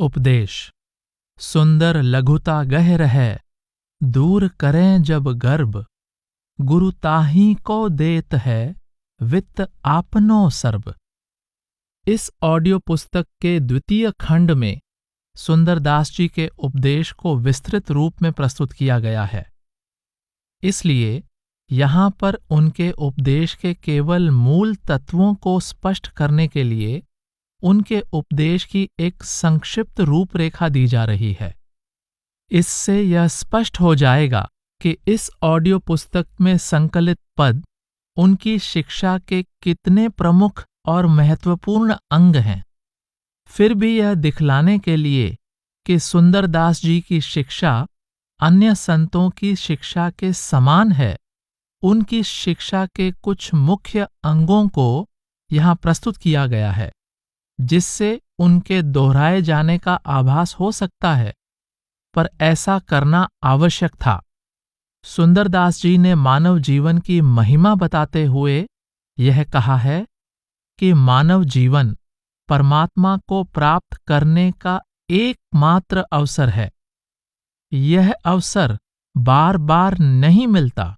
उपदेश। सुंदर लघुता गह रहे, दूर करें जब गर्भ। गुरु ताहि को देत है, वित्त आपनो सर्ब। इस ऑडियो पुस्तक के द्वितीय खंड में सुंदरदास जी के उपदेश को विस्तृत रूप में प्रस्तुत किया गया है। इसलिए यहाँ पर उनके उपदेश के केवल मूल तत्वों को स्पष्ट करने के लिए उनके उपदेश की एक संक्षिप्त रूपरेखा दी जा रही है। इससे यह स्पष्ट हो जाएगा कि इस ऑडियो पुस्तक में संकलित पद उनकी शिक्षा के कितने प्रमुख और महत्वपूर्ण अंग हैं। फिर भी यह दिखलाने के लिए कि सुंदरदास जी की शिक्षा अन्य संतों की शिक्षा के समान है, उनकी शिक्षा के कुछ मुख्य अंगों को यहाँ प्रस्तुत किया गया है, जिससे उनके दोहराए जाने का आभास हो सकता है, पर ऐसा करना आवश्यक था। सुंदरदास जी ने मानव जीवन की महिमा बताते हुए यह कहा है कि मानव जीवन परमात्मा को प्राप्त करने का एकमात्र अवसर है। यह अवसर बार बार नहीं मिलता,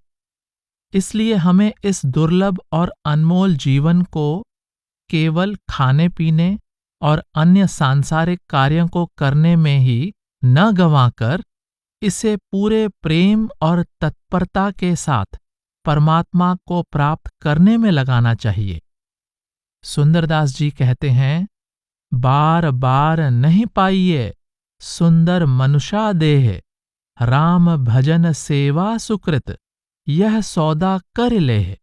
इसलिए हमें इस दुर्लभ और अनमोल जीवन को केवल खाने पीने और अन्य सांसारिक कार्यों को करने में ही न गंवाकर इसे पूरे प्रेम और तत्परता के साथ परमात्मा को प्राप्त करने में लगाना चाहिए। सुंदरदास जी कहते हैं, बार बार नहीं पाइये सुंदर मनुषा देह, राम भजन सेवा सुकृत यह सौदा कर लेह।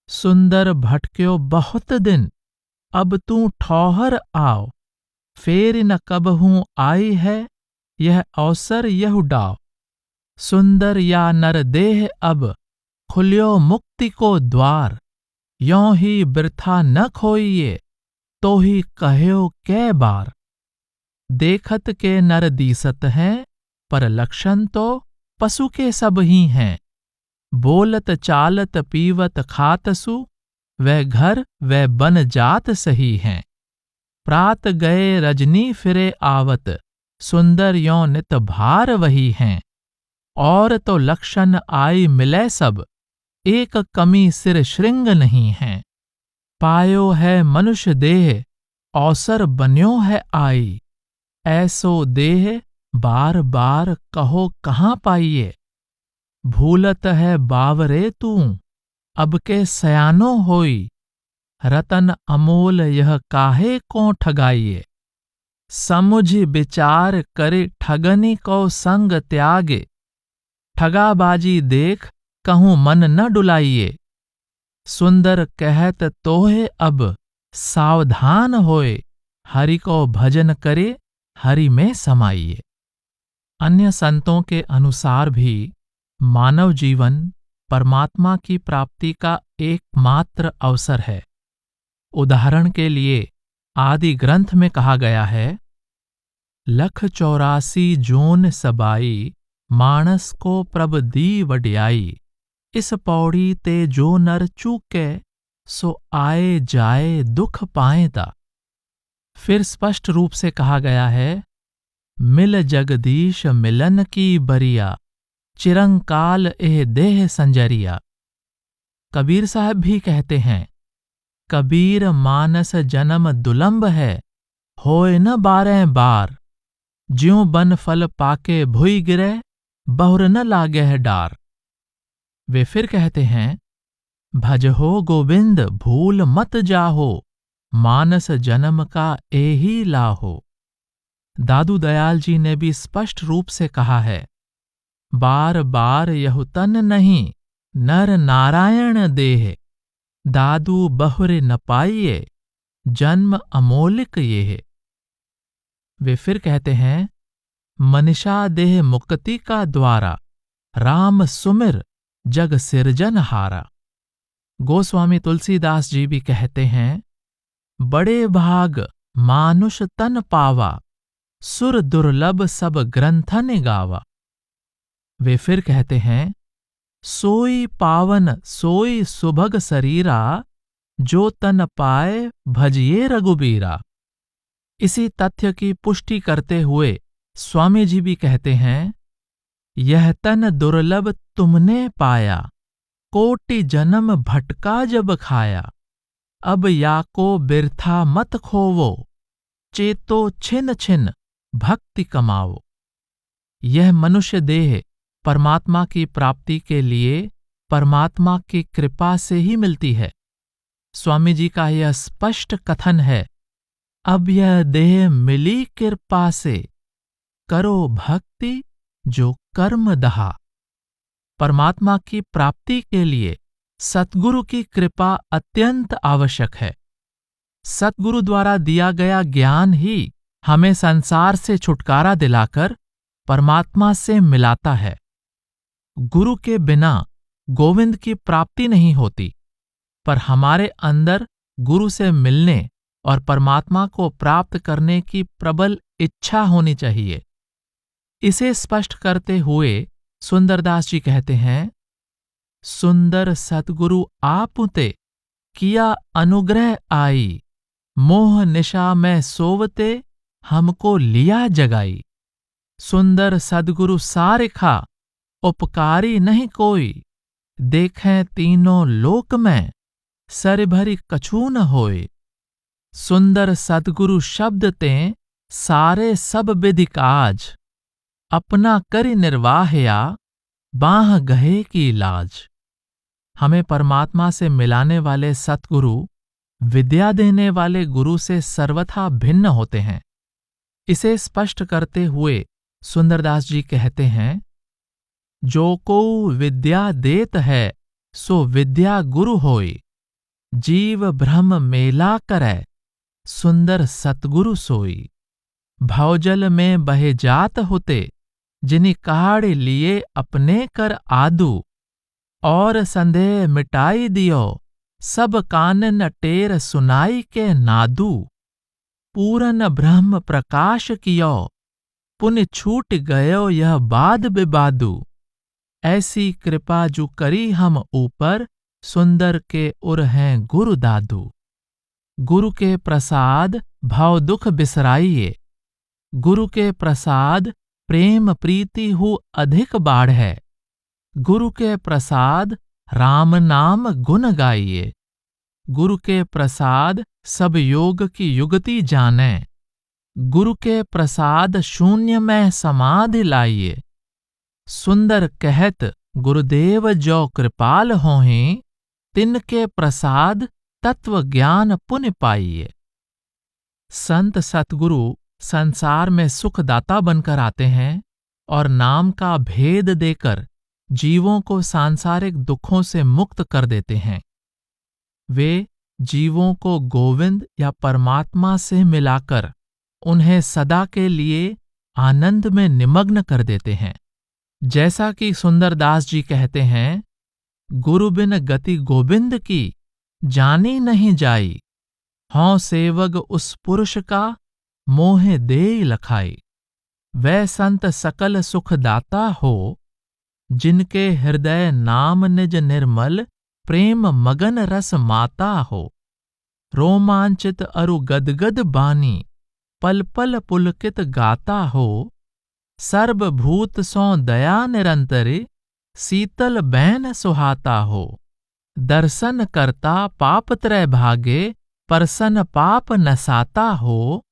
सुंदर भटक्यो बहुत दिन, अब तू ठौहर आओ, फेर न कबहूँ आई है यह अवसर यहु डाव। सुंदर या नर देह अब खुल्यो मुक्ति को द्वार, यों ही बिरथा न खोइये तो ही कह्यो कै बार। देखत के नर दीसत हैं, पर लक्षण तो पशु के सब ही हैं। बोलत चालत पीवत खातसु, वह घर वह बन जात सही हैं। प्रात गए रजनी फिरे आवत, सुंदर यों नित भार वही हैं। और तो लक्षण आई मिले सब, एक कमी सिर श्रृंग नहीं है। पायो है मनुष्य देह, अवसर बन्यो है आई। ऐसो देह बार बार कहो कहाँ पाइये। भूलत है बावरे तू, अब के सयानो होई। रतन अमोल यह काहे को ठगाइये। समुझ विचार करे ठगनी को संग त्यागे। ठगाबाजी देख कहूँ मन न डुलाइये। सुंदर कहत तोहे अब सावधान होए, हरि को भजन करे हरि में समाइये। अन्य संतों के अनुसार भी मानव जीवन परमात्मा की प्राप्ति का एकमात्र अवसर है। उदाहरण के लिए आदि ग्रंथ में कहा गया है, 184 जोन सबाई, मानस को प्रभ दी वड्याई। इस पौड़ी ते जो नर चूके, सो आए जाए दुख पाएता। फिर स्पष्ट रूप से कहा गया है, मिल जगदीश मिलन की बरिया, चिरंकाल एह देह संजरिया। कबीर साहब भी कहते हैं, कबीर मानस जन्म दुलंब है, होए न 12 बार। ज्यों बन फल पाके भुई गिरे, बहुर न लागे है डार। वे फिर कहते हैं, भजहो गोविंद भूल मत जाहो, मानस जन्म का एही लाहो। दादू दयाल जी ने भी स्पष्ट रूप से कहा है, बार बार यहु तन नहीं, नर नारायण देह। दादू बहुरे न पाइये, जन्म अमोलिक ये है। वे फिर कहते हैं, मनीषा देह मुक्ति का द्वारा, राम सुमिर जग सिरजन हारा। गोस्वामी तुलसीदास जी भी कहते हैं, बड़े भाग मानुष तन पावा, सुर दुर्लभ सब ग्रंथन गावा। वे फिर कहते हैं, सोई पावन सोई सुभग शरीरा, जो तन पाए भजिए रघुबीरा। इसी तथ्य की पुष्टि करते हुए स्वामी जी भी कहते हैं, यह तन दुर्लभ तुमने पाया, कोटि जन्म भटका जब खाया। अब याको बिरथा मत खोवो, चेतो छिन छिन भक्ति कमाओ। यह मनुष्य देह परमात्मा की प्राप्ति के लिए परमात्मा की कृपा से ही मिलती है। स्वामी जी का यह स्पष्ट कथन है, अब यह देह मिली कृपा से, करो भक्ति जो कर्म दहा। परमात्मा की प्राप्ति के लिए सतगुरु की कृपा अत्यंत आवश्यक है। सतगुरु द्वारा दिया गया ज्ञान ही हमें संसार से छुटकारा दिलाकर परमात्मा से मिलाता है। गुरु के बिना गोविंद की प्राप्ति नहीं होती, पर हमारे अंदर गुरु से मिलने और परमात्मा को प्राप्त करने की प्रबल इच्छा होनी चाहिए। इसे स्पष्ट करते हुए सुंदरदास जी कहते हैं, सुंदर सतगुरु आपुते किया अनुग्रह आई, मोह निशा में सोवते हमको लिया जगाई। सुंदर सदगुरु सारिखा उपकारी नहीं कोई, देखें तीनों लोक में सर भरी कछू न होए। सुंदर सदगुरु शब्द ते सारे सब विधि काज, अपना करि निर्वाहया बाह गहे की लाज। हमें परमात्मा से मिलाने वाले सतगुरु विद्या देने वाले गुरु से सर्वथा भिन्न होते हैं। इसे स्पष्ट करते हुए सुंदरदास जी कहते हैं, जो को विद्या देत है सो विद्या गुरु होय, जीव भ्रम मेला करे सुंदर सतगुरु सोई। भवजल में बहे जात होते जिन्हीं काढ़ लिए अपने कर आदू, और संदेह मिटाई दियो सब कानन टेर सुनाई के नादू। पूरन ब्रह्म प्रकाश कियो पुण्य छूट गयो यह बाद बिबादू। ऐसी कृपा जो करी हम ऊपर सुंदर के उर हैं गुरु दादू। गुरु के प्रसाद भाव दुख बिसराइए, गुरु के प्रसाद प्रेम प्रीति हु अधिक बाढ़ है। गुरु के प्रसाद राम नाम गुण गाइए, गुरु के प्रसाद सब योग की युगति जाने। गुरु के प्रसाद शून्य में समाधि लाइए। सुंदर कहत गुरुदेव जो कृपाल होहें, तिनके प्रसाद तत्व ज्ञान पुण्य पाइए। संत सतगुरु संसार में सुखदाता बनकर आते हैं और नाम का भेद देकर जीवों को सांसारिक दुखों से मुक्त कर देते हैं। वे जीवों को गोविंद या परमात्मा से मिलाकर उन्हें सदा के लिए आनंद में निमग्न कर देते हैं। जैसा कि सुंदरदास जी कहते हैं, गुरु बिन गति गोविंद की जानी नहीं जाई, हों सेवक उस पुरुष का मोह देई लखाई। वह संत सकल सुखदाता हो, जिनके हृदय नाम निज निर्मल प्रेम मगन रस माता हो। रोमांचित अरु गदगद बानी पल पल पुलकित गाता हो। सर्वभूत सो दया निरंतरे शीतल बैन सुहाता हो। दर्शन करता पाप त्रय भागे परसन पाप नसाता हो।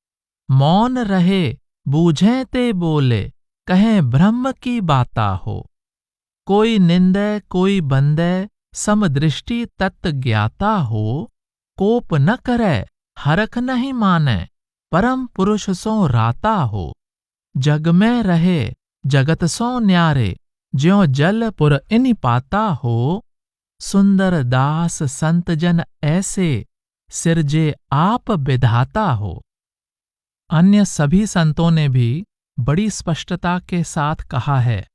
मौन रहे बूझे ते बोले कहें ब्रह्म की बाता हो। कोई निंदे कोई बंदे समदृष्टि तत्त ज्ञाता हो। कोप न करे हरख नहीं माने परम पुरुष सो राता हो। जग में रहे जगत सो न्यारे ज्यों जल पुर इन पाता हो। सुंदर दास संत जन ऐसे सिरजे आप विधाता हो। अन्य सभी संतों ने भी बड़ी स्पष्टता के साथ कहा है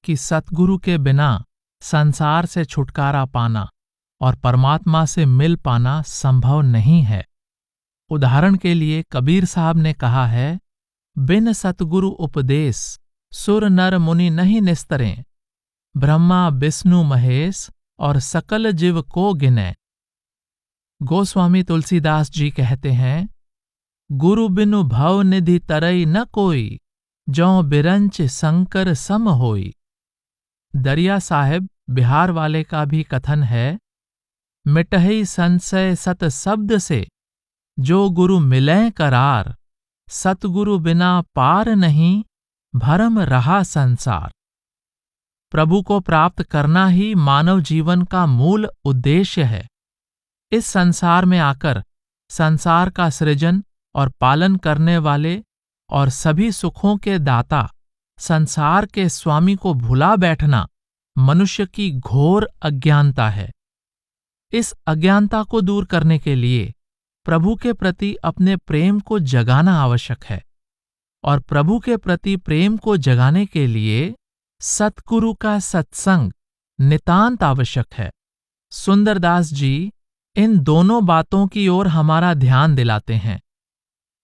कि सतगुरु के बिना संसार से छुटकारा पाना और परमात्मा से मिल पाना संभव नहीं है। उदाहरण के लिए कबीर साहब ने कहा है, बिन सतगुरु उपदेश सुर नर मुनि नहीं निस्तरें। ब्रह्मा विष्णु महेश और सकल जीव को गिने। गोस्वामी तुलसीदास जी कहते हैं, गुरु बिनु भव निधि तरई न कोई, जौं बिरंच शंकर सम होई। दरिया साहिब बिहार वाले का भी कथन है, मिटहि संशय सत शब्द से, जो गुरु मिलें करार। सतगुरु बिना पार नहीं, भरम रहा संसार। प्रभु को प्राप्त करना ही मानव जीवन का मूल उद्देश्य है। इस संसार में आकर संसार का सृजन और पालन करने वाले और सभी सुखों के दाता संसार के स्वामी को भुला बैठना मनुष्य की घोर अज्ञानता है। इस अज्ञानता को दूर करने के लिए प्रभु के प्रति अपने प्रेम को जगाना आवश्यक है, और प्रभु के प्रति प्रेम को जगाने के लिए सतगुरु का सत्संग नितांत आवश्यक है। सुंदरदास जी इन दोनों बातों की ओर हमारा ध्यान दिलाते हैं,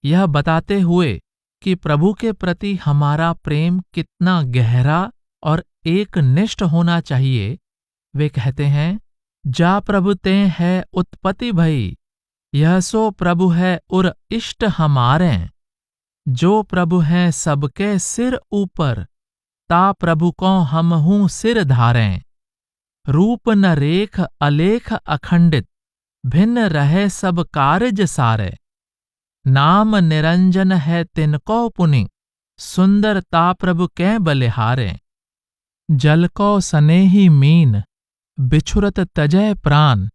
यह बताते हुए कि प्रभु के प्रति हमारा प्रेम कितना गहरा और एकनिष्ठ होना चाहिए। वे कहते हैं, जा प्रभु ते है उत्पत्ति भई, यह सो प्रभु है उर इष्ट हमारे। जो प्रभु हैं सबके सिर ऊपर, ता प्रभु को हम हूँ सिर धारें। रूप न रेख अलेख अखंडित, भिन्न रहे सब कारज सारे। नाम निरंजन है तिनको पुनि, सुंदरता प्रभु कै बलिहारे। जल को सनेही मीन, बिछुरत तजय प्राण।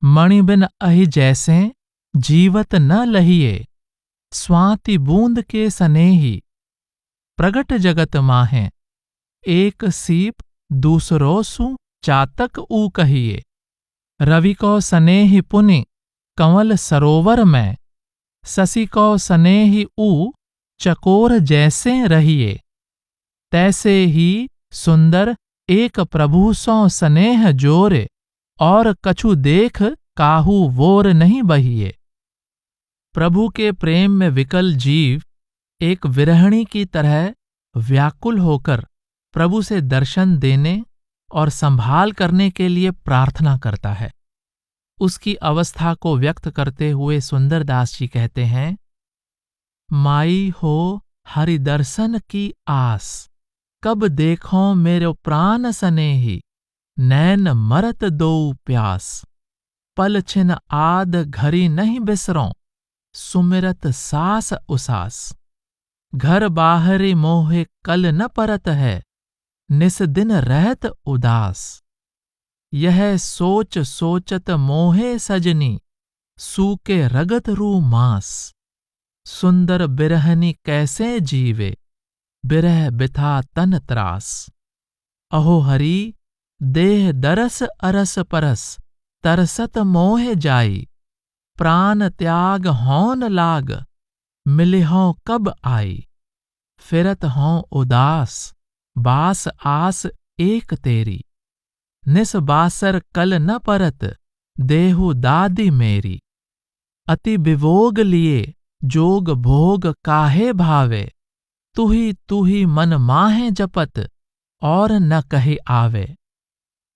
मणि बिन अहि जैसे, जीवत न लहिए। स्वाति बूंद के सनेही, प्रगट जगत माहें। एक सीप दूसरो सु, चातक ऊ कहिए। रवि को सनेही पुनि, कंवल सरोवर में। शशि को सनेही ऊ, चकोर जैसे रहिए। तैसे ही सुंदर एक प्रभु सो स्नेह जोरे, और कछु देख काहू वोर नहीं बहिए। प्रभु के प्रेम में विकल जीव एक विरहिणी की तरह व्याकुल होकर प्रभु से दर्शन देने और संभाल करने के लिए प्रार्थना करता है। उसकी अवस्था को व्यक्त करते हुए सुंदरदास जी कहते हैं, माई हो हरि दर्शन की आस, कब देखो मेरो प्राण सनेही। नैन मरत दो प्यास, पल छिन आद घरी नहीं बिसरों। सुमिरत सास उसास, घर बाहरी मोहे कल न परत है। निस दिन रहत उदास, यह सोच सोचत मोहे सजनी। सूके रगत रू मांस, सुंदर बिरहनी कैसे जीवे। बिरह बिथा तन त्रास, अहो हरि देह दरस अरस परस। तरसत मोह जाई, प्राण त्याग होन लाग। मिलिहों कब आई, फिरत हों उदास। बास आस एक तेरी, निस बासर कल न परत। देहु दादी मेरी, अति विभोग लिए जोग भोग काहे भावे। तुही मन माहे जपत, और न कहे आवे।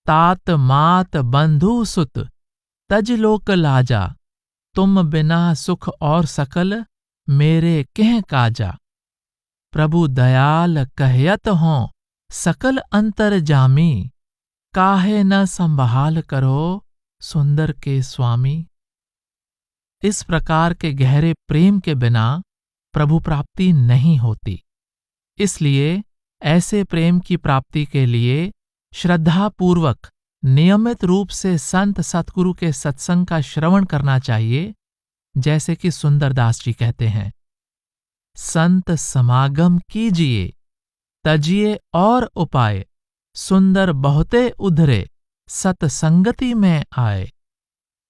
तात मात बंधु सुत, तज लोक लाजा। तुम बिना सुख और सकल, मेरे कह काजा। प्रभु दयाल कहयत हों, सकल अंतर जामी। काहे न संभाल करो, सुंदर के स्वामी। इस प्रकार के गहरे प्रेम के बिना प्रभु प्राप्ति नहीं होती। इसलिए ऐसे प्रेम की प्राप्ति के लिए श्रद्धापूर्वक नियमित रूप से संत सतगुरु के सत्संग का श्रवण करना चाहिए। जैसे कि सुंदरदास जी कहते हैं, संत समागम कीजिए, तजिए और उपाय। सुंदर बहुते उधरे, सतसंगति में आए।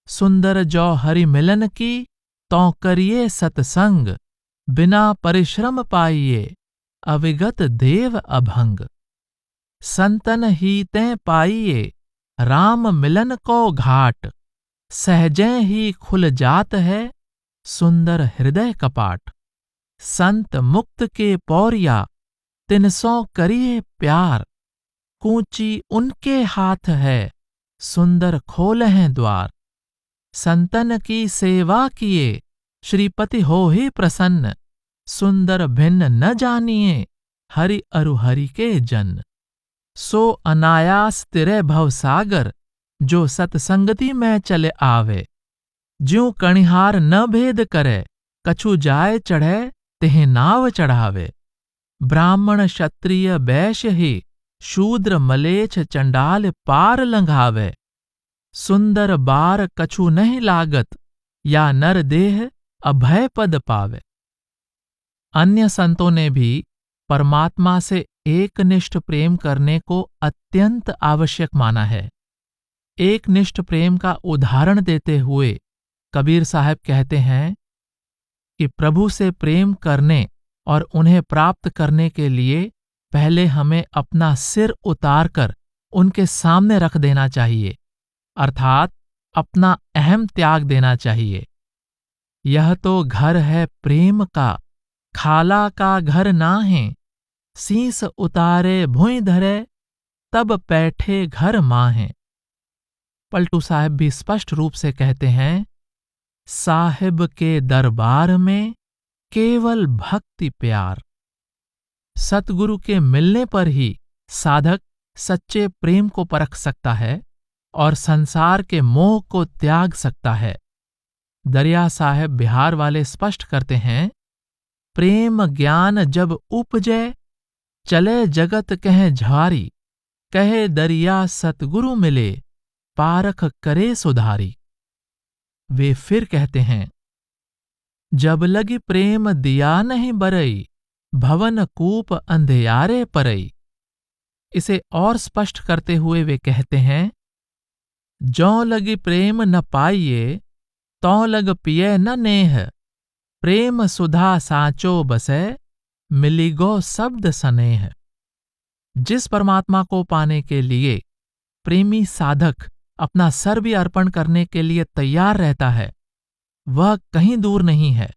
सुंदर जो हरि मिलन की, तो करिए सतसंग। बिना परिश्रम पाइए, अविगत देव अभंग। संतन ही ते पाइए, राम मिलन को घाट। सहजै ही खुल जात है, सुंदर हृदय कपाट। संत मुक्त के पौरिया, तिनसों करिए प्यार। कूंची उनके हाथ है, सुंदर खोल हैं द्वार। संतन की सेवा किए, श्रीपति हो ही प्रसन्न, सुंदर भिन्न न जानिए, हरि अरु हरि के जन। सो अनायास तिरे भवसागर, जो सतसंगति में चले आवे। ज्यों कणिहार न भेद करे, कछु जाय चढ़े तिह नाव चढ़ावे। ब्राह्मण क्षत्रिय वैश्य ही, शूद्र मलेच्छ चंडाल पार लंघावे। सुंदर बार कछु नहीं लागत, या नर देह अभय पद पावे। अन्य संतों ने भी परमात्मा से एकनिष्ठ प्रेम करने को अत्यंत आवश्यक माना है। एकनिष्ठ प्रेम का उदाहरण देते हुए कबीर साहब कहते हैं कि प्रभु से प्रेम करने और उन्हें प्राप्त करने के लिए पहले हमें अपना सिर उतारकर उनके सामने रख देना चाहिए, अर्थात अपना अहम त्याग देना चाहिए। यह तो घर है प्रेम का, खाला का घर नाहे। शीस उतारे भुइ धरे, तब बैठे घर माहे। पलटू साहब भी स्पष्ट रूप से कहते हैं, साहिब के दरबार में केवल भक्ति प्यार। सतगुरु के मिलने पर ही साधक सच्चे प्रेम को परख सकता है और संसार के मोह को त्याग सकता है। दरिया साहब बिहार वाले स्पष्ट करते हैं, प्रेम ज्ञान जब उपजे, चले जगत कह झारी। कहे दरिया सतगुरु मिले, पारख करे सुधारी। वे फिर कहते हैं, जब लगी प्रेम दिया नहीं बरई, भवन कूप अंधियारे परई। इसे और स्पष्ट करते हुए वे कहते हैं, जौं लगी प्रेम न पाइये, तौं लग पिए न नेह। प्रेम सुधा साचो बसे, मिली गो शब्द सनेह। जिस परमात्मा को पाने के लिए प्रेमी साधक अपना सर भी अर्पण करने के लिए तैयार रहता है, वह कहीं दूर नहीं है।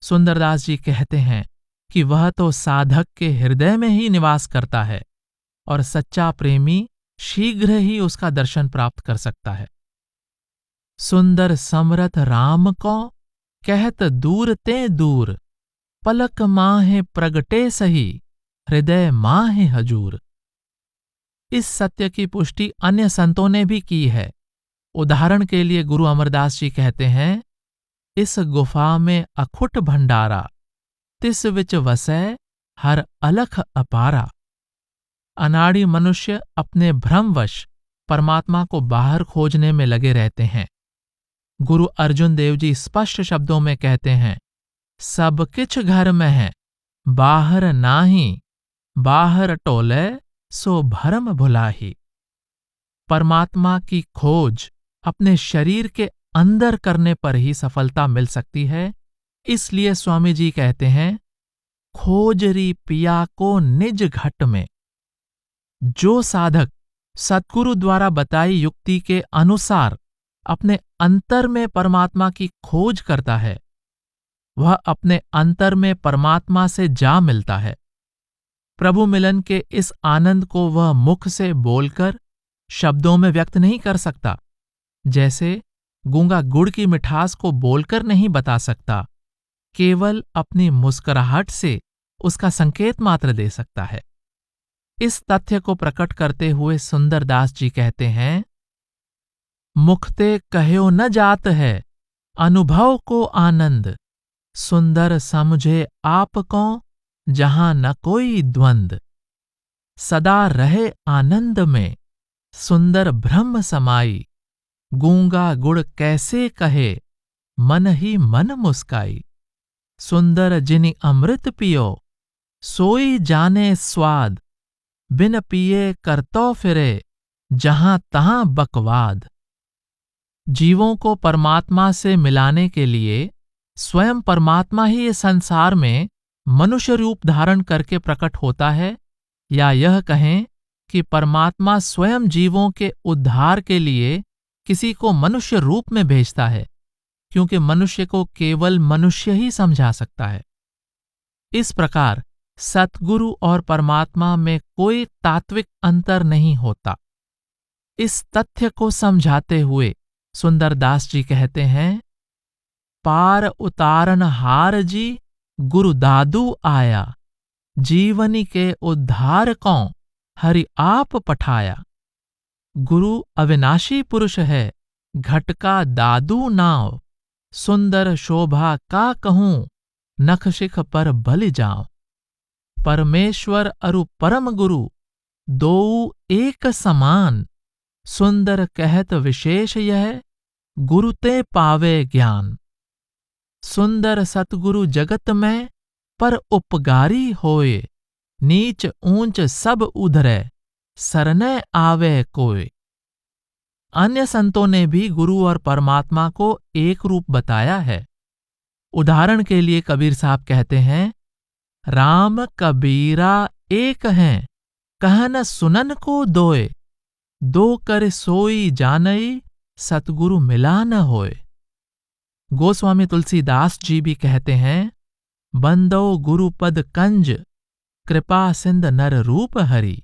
सुंदरदास जी कहते हैं कि वह तो साधक के हृदय में ही निवास करता है और सच्चा प्रेमी शीघ्र ही उसका दर्शन प्राप्त कर सकता है। सुंदर समरथ राम को कहत दूर ते दूर, पलक माहे प्रगटे सही, हृदय माहे हजूर। इस सत्य की पुष्टि अन्य संतों ने भी की है। उदाहरण के लिए गुरु अमरदास जी कहते हैं, इस गुफा में अखुट भंडारा, तिस विच वसै हर अलख अपारा। अनाड़ी मनुष्य अपने भ्रमवश परमात्मा को बाहर खोजने में लगे रहते हैं। गुरु अर्जुन देव जी स्पष्ट शब्दों में कहते हैं, सब किछ घर में है, बाहर नाही। बाहर टोले सो भरम भुलाही। परमात्मा की खोज अपने शरीर के अंदर करने पर ही सफलता मिल सकती है। इसलिए स्वामी जी कहते हैं, खोजरी पिया को निज घट में। जो साधक सतगुरु द्वारा बताई युक्ति के अनुसार अपने अंतर में परमात्मा की खोज करता है, वह अपने अंतर में परमात्मा से जा मिलता है। प्रभु मिलन के इस आनंद को वह मुख से बोलकर शब्दों में व्यक्त नहीं कर सकता, जैसे गूंगा गुड़ की मिठास को बोलकर नहीं बता सकता, केवल अपनी मुस्कुराहट से उसका संकेत मात्र दे सकता है। इस तथ्य को प्रकट करते हुए सुंदरदास जी कहते हैं, मुखते कह्यो न जात है, अनुभव को आनंद। सुंदर समझे आप को, जहां न कोई द्वंद। सदा रहे आनंद में, सुंदर ब्रह्म समाई। गूंगा गुड़ कैसे कहे, मन ही मन मुस्काई। सुंदर जिनि अमृत पियो, सोई जाने स्वाद। बिन पिए करतो फिरे, जहां तहां बकवाद। जीवों को परमात्मा से मिलाने के लिए स्वयं परमात्मा ही इस संसार में मनुष्य रूप धारण करके प्रकट होता है, या यह कहें कि परमात्मा स्वयं जीवों के उद्धार के लिए किसी को मनुष्य रूप में भेजता है, क्योंकि मनुष्य को केवल मनुष्य ही समझा सकता है। इस प्रकार सतगुरु और परमात्मा में कोई तात्विक अंतर नहीं होता। इस तथ्य को समझाते हुए सुंदरदास जी कहते हैं, पार उतारन हार जी, गुरु दादू आया। जीवनी के उद्धार को हरि आप पठाया। गुरु अविनाशी पुरुष है, घटका दादू नाव। सुंदर शोभा का कहूं, नखशिख पर बलि जाओ। परमेश्वर अरु परम गुरु, दोऊ एक समान। सुंदर कहत विशेष यह, गुरु ते पावे ज्ञान। सुंदर सतगुरु जगत में, पर उपगारी होए। नीच ऊंच सब उधरे, सरने आवे कोय। अन्य संतों ने भी गुरु और परमात्मा को एक रूप बताया है। उदाहरण के लिए कबीर साहब कहते हैं, राम कबीरा एक हैं, कहन सुनन को दोए। दो कर सोई जानई, सतगुरु मिला न होए। गोस्वामी तुलसीदास जी भी कहते हैं, बंदो गुरुपद कंज, कृपा सिंध नर रूप हरि।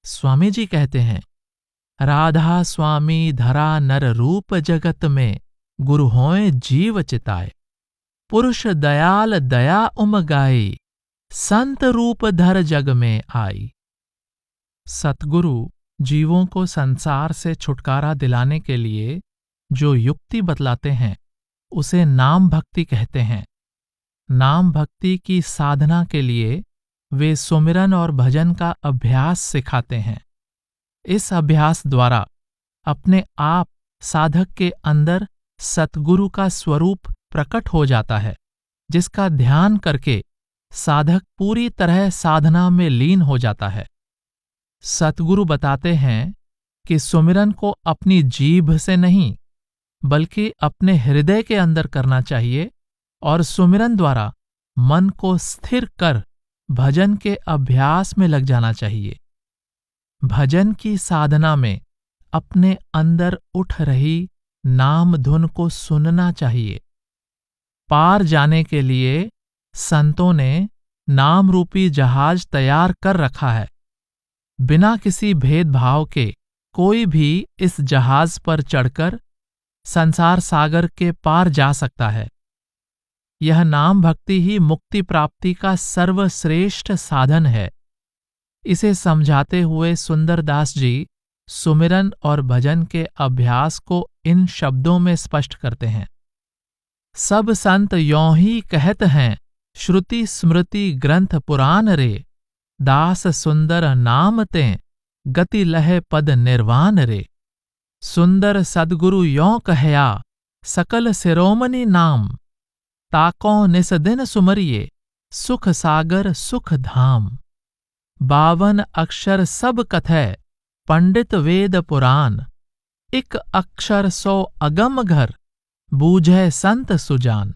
स्वामी जी कहते हैं, राधा स्वामी धरा नर रूप जगत में, गुरु होए जीव चिताए। पुरुष दयाल दया उमगाई, संत रूप धर जग में आई। सतगुरु जीवों को संसार से छुटकारा दिलाने के लिए जो युक्ति बतलाते हैं, उसे नाम भक्ति कहते हैं। नाम भक्ति की साधना के लिए वे सुमिरन और भजन का अभ्यास सिखाते हैं। इस अभ्यास द्वारा अपने आप साधक के अंदर सतगुरु का स्वरूप प्रकट हो जाता है, जिसका ध्यान करके साधक पूरी तरह साधना में लीन हो जाता है। सतगुरु बताते हैं कि सुमिरन को अपनी जीभ से नहीं, बल्कि अपने हृदय के अंदर करना चाहिए और सुमिरन द्वारा मन को स्थिर कर भजन के अभ्यास में लग जाना चाहिए। भजन की साधना में अपने अंदर उठ रही नाम धुन को सुनना चाहिए। पार जाने के लिए संतों ने नाम रूपी जहाज तैयार कर रखा है। बिना किसी भेदभाव के कोई भी इस जहाज पर चढ़कर संसार सागर के पार जा सकता है। यह नाम भक्ति ही मुक्ति प्राप्ति का सर्वश्रेष्ठ साधन है। इसे समझाते हुए सुंदरदास जी सुमिरन और भजन के अभ्यास को इन शब्दों में स्पष्ट करते हैं। सब संत यों ही कहत हैं, श्रुति स्मृति ग्रंथ पुराण रे। दास सुंदर नाम ते, गति लहे पद निर्वाण रे। सुंदर सद्गुरु यों कहया, सकल शिरोमणि नाम। ताको निस दिन सुमरिये, सुख सागर सुख धाम। 52 अक्षर सब कथै, पंडित वेद पुराण। इक अक्षर सो अगम घर, बूझै संत सुजान।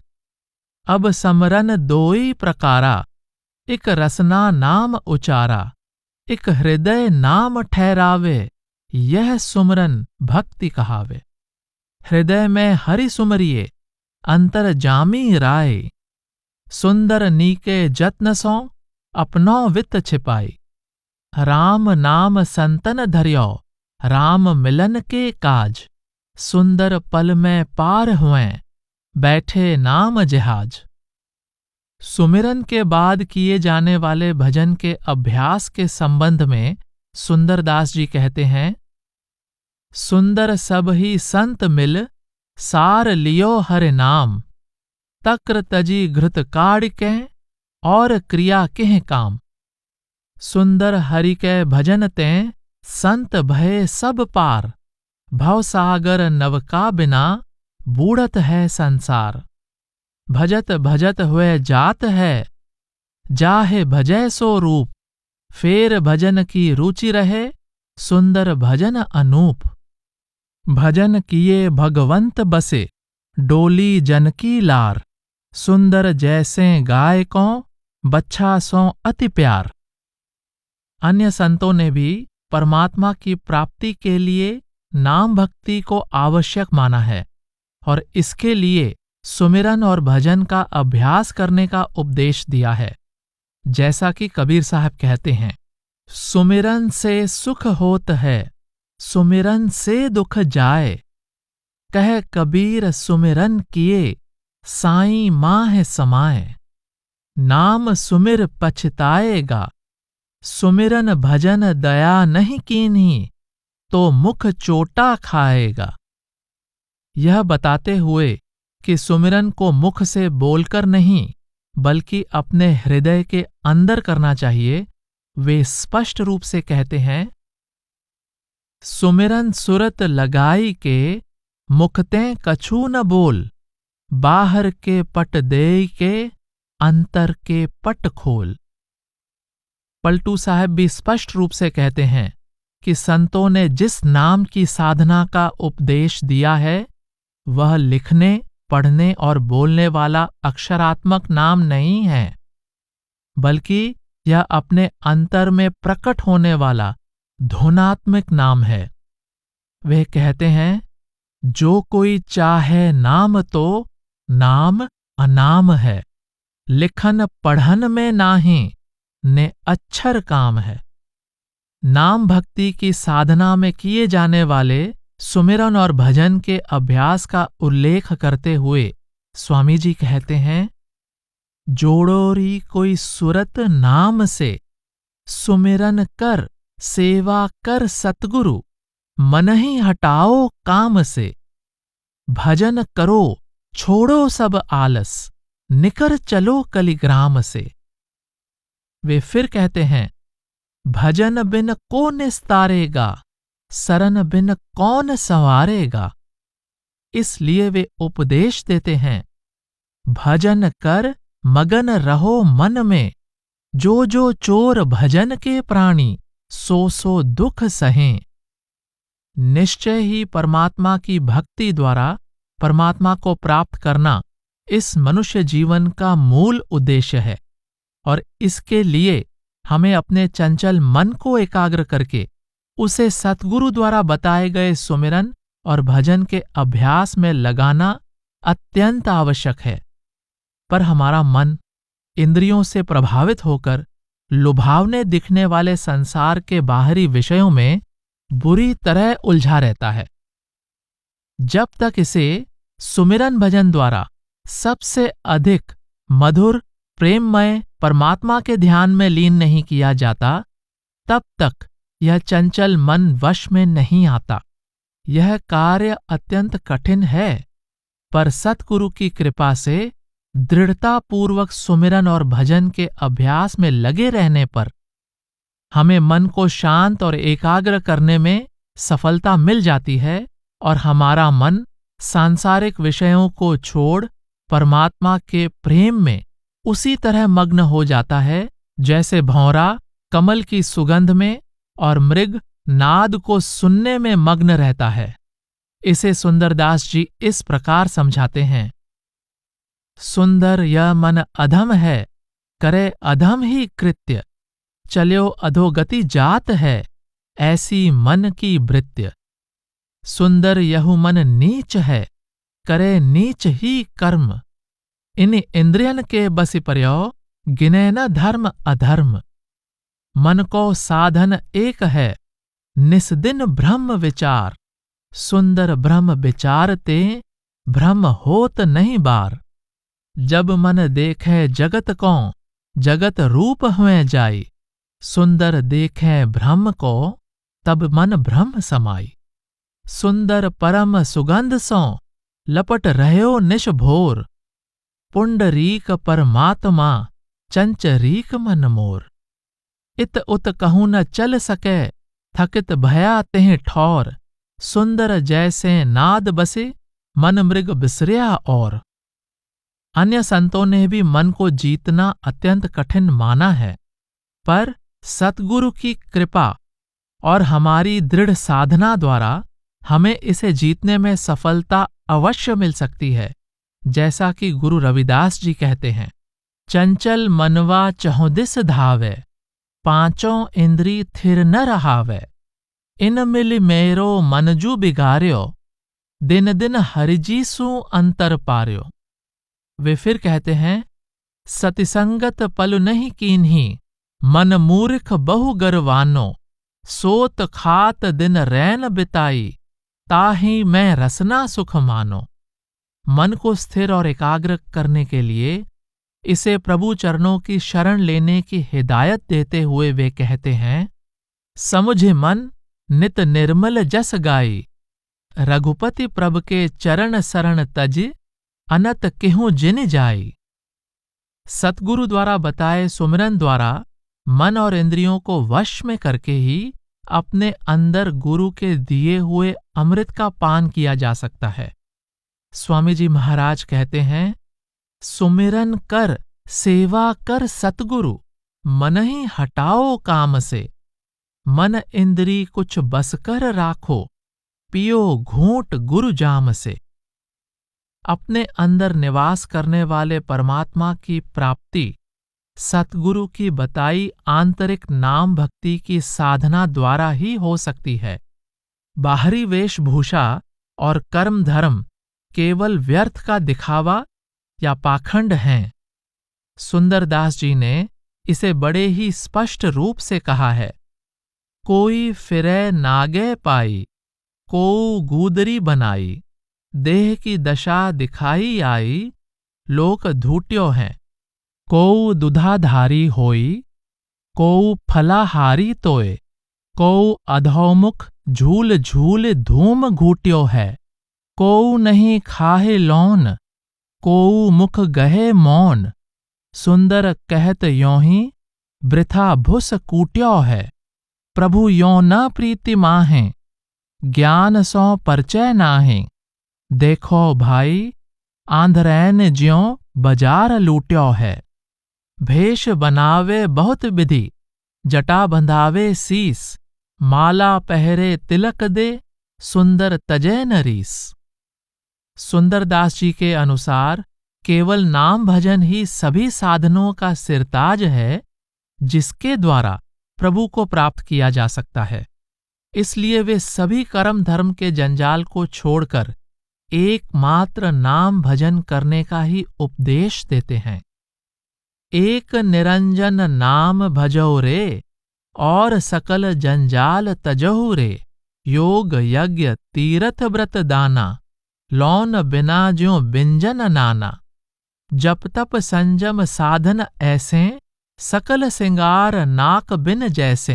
अब समरन दोई प्रकारा, इक रसना नाम उचारा। इक हृदय नाम ठहरावे, यह सुमरन भक्ति कहावे। हृदय में हरि सुमरिये, अंतर जामी राय। सुंदर नीके जत्न सो, अपनो वित्त छिपाई। राम नाम संतन धर्यो, राम मिलन के काज। सुंदर पल में पार हुएं, बैठे नाम जहाज। सुमिरन के बाद किए जाने वाले भजन के अभ्यास के संबंध में सुंदरदास जी कहते हैं, सुंदर सब ही संत मिल, सार लियो हरि नाम। तक्र तजी घृत काढ़ के, और क्रिया केह काम। सुंदर हरि के भजन तें, संत भय सब पार। भवसागर नवका बिना, बूढ़त है संसार। भजत भजत हुए जात है, जाहे भजय सो रूप। फेर भजन की रुचि रहे, सुंदर भजन अनूप। भजन किए भगवंत बसे, डोली जन की लार। सुंदर जैसे गाय को, बच्छा सो अति प्यार। अन्य संतों ने भी परमात्मा की प्राप्ति के लिए नाम भक्ति को आवश्यक माना है और इसके लिए सुमिरन और भजन का अभ्यास करने का उपदेश दिया है। जैसा कि कबीर साहब कहते हैं, सुमिरन से सुख होत है, सुमिरन से दुख जाए। कह कबीर सुमिरन किए, साईं माह समाए। नाम सुमिर पछताएगा, सुमिरन भजन दया नहीं कीन्ही, तो मुख चोटा खाएगा। यह बताते हुए कि सुमिरन को मुख से बोलकर नहीं बल्कि अपने हृदय के अंदर करना चाहिए, वे स्पष्ट रूप से कहते हैं, सुमिरन सुरत लगाई के, मुखतें कछु न बोल, बाहर के पट देई के, अंतर के पट खोल। पलटू साहब भी स्पष्ट रूप से कहते हैं कि संतों ने जिस नाम की साधना का उपदेश दिया है वह लिखने, पढ़ने और बोलने वाला अक्षरात्मक नाम नहीं है, बल्कि यह अपने अंतर में प्रकट होने वाला धुनात्मक नाम है। वे कहते हैं, जो कोई चाहे नाम तो नाम अनाम है, लिखन पढ़न में नाही, ने अक्षर काम है। नाम भक्ति की साधना में किए जाने वाले सुमिरन और भजन के अभ्यास का उल्लेख करते हुए स्वामी जी कहते हैं, जोड़ोरी कोई सुरत नाम से, सुमिरन कर सेवा कर सतगुरु, मन ही हटाओ काम से, भजन करो छोड़ो सब आलस, निकर चलो कलिग्राम से। वे फिर कहते हैं, भजन बिन को निस्तारेगा, सरन बिन कौन संवारेगा। इसलिए वे उपदेश देते हैं, भजन कर मगन रहो मन में, जो जो चोर भजन के प्राणी, सो सो दुख सहें। निश्चय ही परमात्मा की भक्ति द्वारा परमात्मा को प्राप्त करना इस मनुष्य जीवन का मूल उद्देश्य है, और इसके लिए हमें अपने चंचल मन को एकाग्र करके उसे सतगुरु द्वारा बताए गए सुमिरन और भजन के अभ्यास में लगाना अत्यंत आवश्यक है। पर हमारा मन इंद्रियों से प्रभावित होकर लुभावने दिखने वाले संसार के बाहरी विषयों में बुरी तरह उलझा रहता है। जब तक इसे सुमिरन भजन द्वारा सबसे अधिक मधुर प्रेममय परमात्मा के ध्यान में लीन नहीं किया जाता, तब तक यह चंचल मन वश में नहीं आता। यह कार्य अत्यंत कठिन है, पर सतगुरु की कृपा से दृढ़तापूर्वक सुमिरन और भजन के अभ्यास में लगे रहने पर हमें मन को शांत और एकाग्र करने में सफलता मिल जाती है, और हमारा मन सांसारिक विषयों को छोड़ परमात्मा के प्रेम में उसी तरह मग्न हो जाता है जैसे भौंरा कमल की सुगंध में और मृग नाद को सुनने में मग्न रहता है। इसे सुंदरदास जी इस प्रकार समझाते हैं, सुंदर यह मन अधम है, करे अधम ही कृत्य, चल्यो अधोगति जात है, ऐसी मन की भृत्य। सुंदर यहु मन नीच है, करे नीच ही कर्म, इन इंद्रियन के बसि पर्यो, गिने न धर्म अधर्म। मन को साधन एक है, निस्दिन ब्रह्म विचार, सुंदर ब्रह्म विचारते, भ्रम होत नहीं बार। जब मन देखे जगत को, जगत रूप हुए जाई, सुंदर देखे ब्रह्म को, तब मन ब्रह्म समाई। सुंदर परम सुगंध सो, लपट रह्यो निश भोर, पुंडरीक परमात्मा, चंचरीक मन मोर। इत उत कहूँ न चल सके, थकित भया तेह ठौर, सुंदर जैसे नाद बसे, मन मृग बिसरिया और। अन्य संतों ने भी मन को जीतना अत्यंत कठिन माना है, पर सतगुरु की कृपा और हमारी दृढ़ साधना द्वारा हमें इसे जीतने में सफलता अवश्य मिल सकती है। जैसा कि गुरु रविदास जी कहते हैं, चंचल मनवा चहुदिस धावे, पांचों इंद्री थिर न रहावे, इन मिल मेरो मनजू बिगार्यो, दिन दिन हरिजीसु अंतर पार्यो। वे फिर कहते हैं, सतिसंगत पलु नहीं कीन्ही, मन मूर्ख बहु गरवानो, सोत खात दिन रैन बिताई, ताही मैं रसना सुख मानो। मन को स्थिर और एकाग्र करने के लिए इसे प्रभु चरणों की शरण लेने की हिदायत देते हुए वे कहते हैं, समुझे मन नित निर्मल जस गाई, रघुपति प्रभ के चरण शरण तज, अनत केहूं जिन जाई। सतगुरु द्वारा बताए सुमिरन द्वारा मन और इंद्रियों को वश में करके ही अपने अंदर गुरु के दिए हुए अमृत का पान किया जा सकता है। स्वामी जी महाराज कहते हैं, सुमिरन कर सेवा कर सतगुरु, मन ही हटाओ काम से, मन इंद्री कुछ बस कर राखो, पियो घूंट गुरु जाम से। अपने अंदर निवास करने वाले परमात्मा की प्राप्ति सतगुरु की बताई आंतरिक नाम भक्ति की साधना द्वारा ही हो सकती है। बाहरी वेशभूषा और कर्म धर्म केवल व्यर्थ का दिखावा या पाखंड हैं। सुंदरदास जी ने इसे बड़े ही स्पष्ट रूप से कहा है, कोई फिरै नागे पाई, कोऊ गूदरी बनाई, देह की दशा दिखाई आई, लोक धूट्यो हैं, कोऊ दुधाधारी होई, कोऊ फलाहारी तोय, कोऊ अधोमुख झूल झूल धूम घूट्यो है, कोऊ नहीं खाहे लौन, कोऊ मुख गहे मौन, सुंदर कहत यों ही वृथा भुस कूट्यो है, प्रभु यों न प्रीति माहें, ज्ञान सो परचय नाहें, देखो भाई आंधरैन ज्यों बाजार लूट्यो है, भेष बनावे बहुत विधि, जटा बंधावे सीस, माला पहरे तिलक दे, सुंदर तजय नरीस। सुंदरदास जी के अनुसार केवल नाम भजन ही सभी साधनों का सिरताज है, जिसके द्वारा प्रभु को प्राप्त किया जा सकता है। इसलिए वे सभी कर्म धर्म के जंजाल को छोड़कर एकमात्र नाम भजन करने का ही उपदेश देते हैं। एक निरंजन नाम भजो रे, और सकल जंजाल तजहु रे, योग यज्ञ तीरथ व्रत दाना, लौन बिना ज्यों बिंजन नाना, जप तप संजम साधन ऐसे, सकल सिंगार नाक बिन जैसे,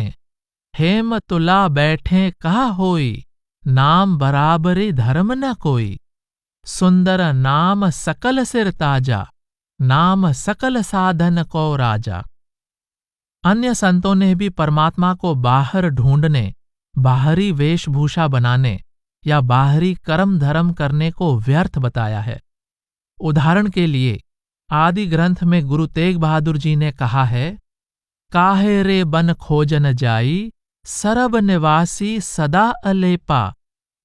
हेम तुला बैठे कहा होई, नाम बराबरी धर्म न कोई, सुंदर नाम सकल सिर ताजा, नाम सकल साधन को राजा। अन्य संतों ने भी परमात्मा को बाहर ढूंढने, बाहरी वेशभूषा बनाने या बाहरी कर्म धर्म करने को व्यर्थ बताया है। उदाहरण के लिए आदि ग्रंथ में गुरु तेग बहादुर जी ने कहा है, काहे रे बन खोजन जाई, सरब निवासी सदा अलेपा,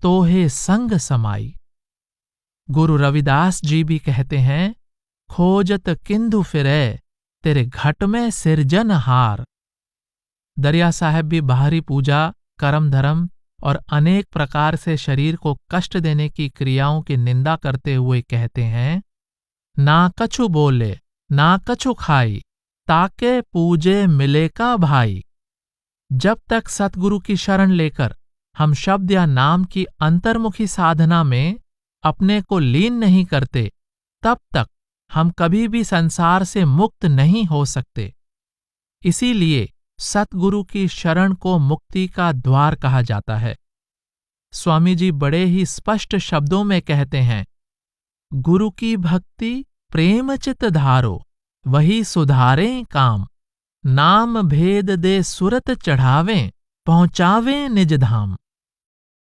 तोहे संग समाई। गुरु रविदास जी भी कहते हैं, खोजत किंदु फिरै, तेरे घट में सिरजन हार। दरिया साहब भी बाहरी पूजा, कर्म धर्म और अनेक प्रकार से शरीर को कष्ट देने की क्रियाओं की निंदा करते हुए कहते हैं, ना कछु बोले ना कछु खाई, ताके पूजे मिले का भाई। जब तक सतगुरु की शरण लेकर हम शब्द या नाम की अंतर्मुखी साधना में अपने को लीन नहीं करते, तब तक हम कभी भी संसार से मुक्त नहीं हो सकते। इसीलिए सतगुरु की शरण को मुक्ति का द्वार कहा जाता है। स्वामी जी बड़े ही स्पष्ट शब्दों में कहते हैं, गुरु की भक्ति प्रेम चित धारो, वही सुधारें काम, नाम भेद दे सुरत चढ़ावें, पहुंचावें निज धाम।